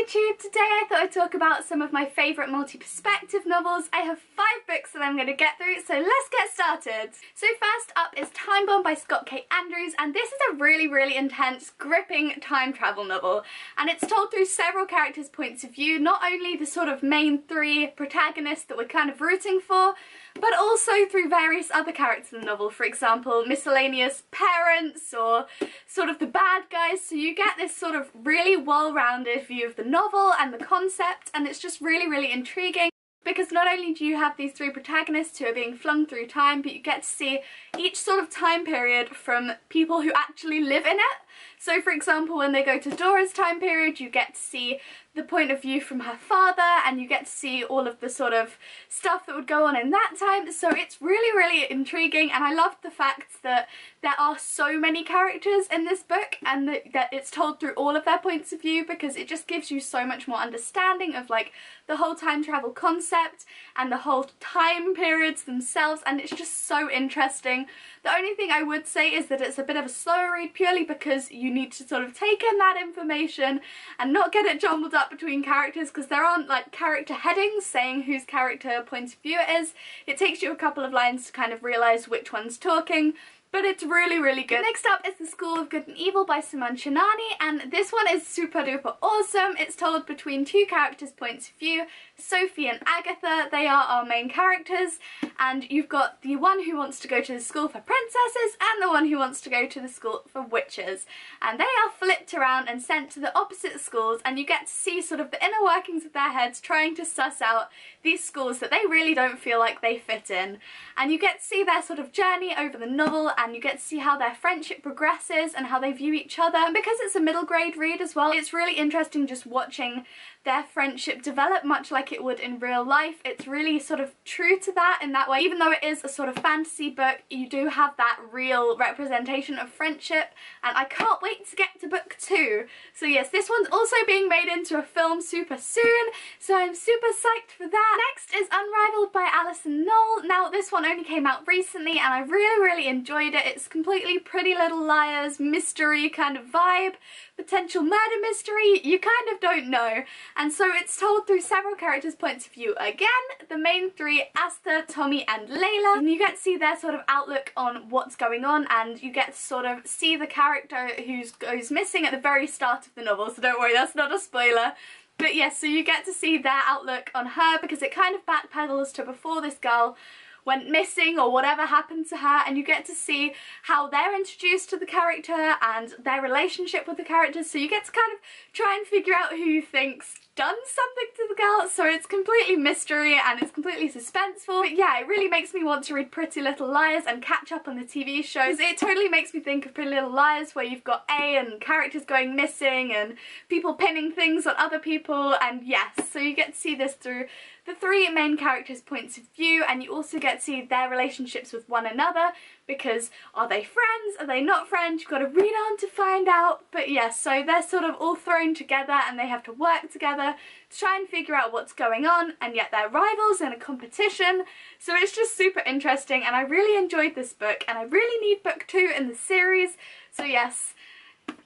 YouTube! Today I thought I'd talk about some of my favourite multi-perspective novels. I have 5 books that I'm going to get through, so let's get started! So first up is Time Bomb by Scott K. Andrews, and this is a really intense, gripping time travel novel. And it's told through several characters' points of view, not only the sort of main 3 protagonists that we're kind of rooting for, but also through various other characters in the novel, for example, miscellaneous parents or sort of the bad guys, so you get this sort of really well-rounded view of the novel and the concept, and it's just really intriguing because not only do you have these 3 protagonists who are being flung through time, but you get to see each sort of time period from people who actually live in it. So for example, when they go to Dora's time period, you get to see the point of view from her father, and you get to see all of the sort of stuff that would go on in that time. So it's really intriguing, and I love the fact that there are so many characters in this book and that it's told through all of their points of view, because it just gives you so much more understanding of like the whole time travel concept and the whole time periods themselves, and it's just so interesting. The only thing I would say is that it's a bit of a slower read, purely because you need to sort of take in that information and not get it jumbled up between characters, because there aren't like character headings saying whose character point of view it is. It takes you a couple of lines to kind of realise which one's talking, but it's really good. Next up is The School of Good and Evil by Simone Chinani, and this one is super duper awesome. It's told between 2 characters' points of view, Sophie and Agatha. They are our main characters, and you've got the one who wants to go to the school for princesses and the one who wants to go to the school for witches, and they are flipped around and sent to the opposite schools, and you get to see sort of the inner workings of their heads trying to suss out these schools that they really don't feel like they fit in, and you get to see their sort of journey over the novel, and you get to see how their friendship progresses and how they view each other. And because it's a middle grade read as well, it's really interesting just watching their friendship develop, much like it would in real life. It's really sort of true to that in that way. Even though it is a sort of fantasy book, you do have that real representation of friendship, and I can't wait to get to book 2. So yes, this one's also being made into a film super soon, so I'm super psyched for that. Next is Unrivaled by Alison Knoll. Now this one only came out recently, and I really enjoyed it. It's completely Pretty Little Liars mystery kind of vibe, potential murder mystery, you kind of don't know. And so it's told through several characters' points of view again, the main 3, Asta, Tommy and Layla, and you get to see their sort of outlook on what's going on, and you get to sort of see the character who goes missing at the very start of the novel, so don't worry, that's not a spoiler. But yes, so you get to see their outlook on her, because it kind of backpedals to before this girl went missing or whatever happened to her, and you get to see how they're introduced to the character and their relationship with the characters, so you get to kind of try and figure out who you think's done something to the girl. So it's completely mystery and it's completely suspenseful, but yeah, it really makes me want to read Pretty Little Liars and catch up on the TV shows. It totally makes me think of Pretty Little Liars, where you've got and characters going missing and people pinning things on other people, and yes, so you get to see this through the 3 main characters' points of view, and you also get to see their relationships with one another, because are they friends, are they not friends, you've got to read on to find out. But yes, so they're sort of all thrown together and they have to work together to try and figure out what's going on, and yet they're rivals in a competition. So it's just super interesting, and I really enjoyed this book, and I really need book 2 in the series. So yes,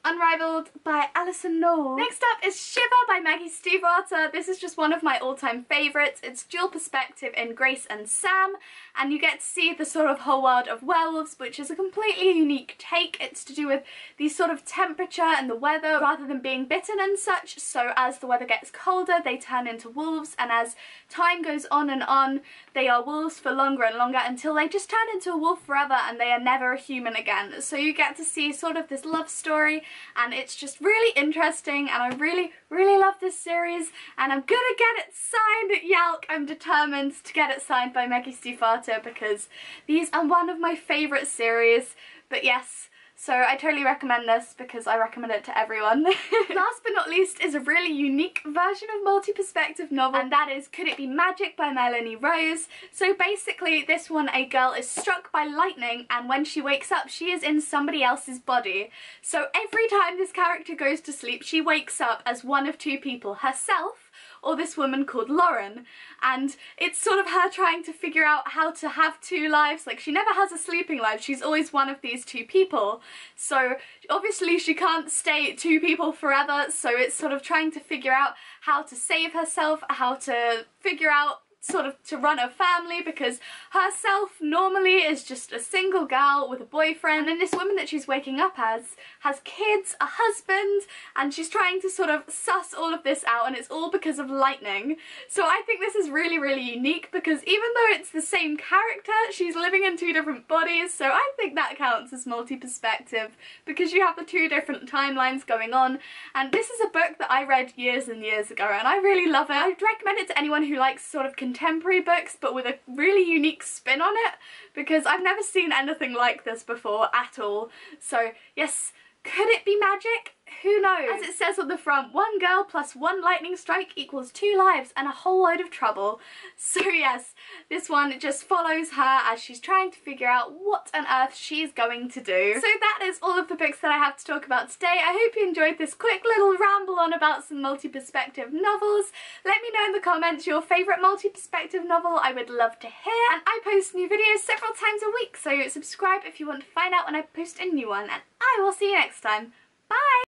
Unrivaled by Alison Knoll. Next up is Shiva by Maggie Stiefvater. This is just one of my all-time favourites. It's dual perspective in Grace and Sam, and you get to see the sort of whole world of werewolves, which is a completely unique take. It's to do with the sort of temperature and the weather rather than being bitten and such. So as the weather gets colder, they turn into wolves, and as time goes on and on, they are wolves for longer and longer until they just turn into a wolf forever and they are never a human again. So you get to see sort of this love story, and it's just really interesting, and I really love this series, and I'm gonna get it signed at Yalc. I'm determined to get it signed by Maggie Stiefvater, because these are one of my favourite series. But yes, so I totally recommend this, because I recommend it to everyone. Last but not least is a really unique version of multi-perspective novel, and that is Could It Be Magic by Melanie Rose. So basically this one, a girl is struck by lightning, and when she wakes up she is in somebody else's body. So every time this character goes to sleep, she wakes up as one of 2 people, herself or this woman called Lauren, and it's sort of her trying to figure out how to have two lives. Like, she never has a sleeping life, she's always one of these two people, so obviously she can't stay two people forever, so it's sort of trying to figure out how to save herself, how to figure out sort of to run a family, because herself normally is just a single girl with a boyfriend, and then this woman that she's waking up as has kids, a husband, and she's trying to sort of suss all of this out, and it's all because of lightning. So I think this is really, really unique, because even though it's the same character, she's living in two different bodies, so I think that counts as multi-perspective, because you have the two different timelines going on. And this is a book that I read years and years ago, and I really love it. I'd recommend it to anyone who likes sort of contemporary books but with a really unique spin on it, because I've never seen anything like this before at all. So yes, could it be magic? Who knows? As it says on the front, one girl plus one lightning strike equals 2 lives and a whole load of trouble. So yes, this one just follows her as she's trying to figure out what on earth she's going to do. So that is all of the books that I have to talk about today. I hope you enjoyed this quick little ramble on about some multi-perspective novels. Let me know in the comments your favourite multi-perspective novel. I would love to hear. And I post new videos several times a week, so subscribe if you want to find out when I post a new one. And I will see you next time.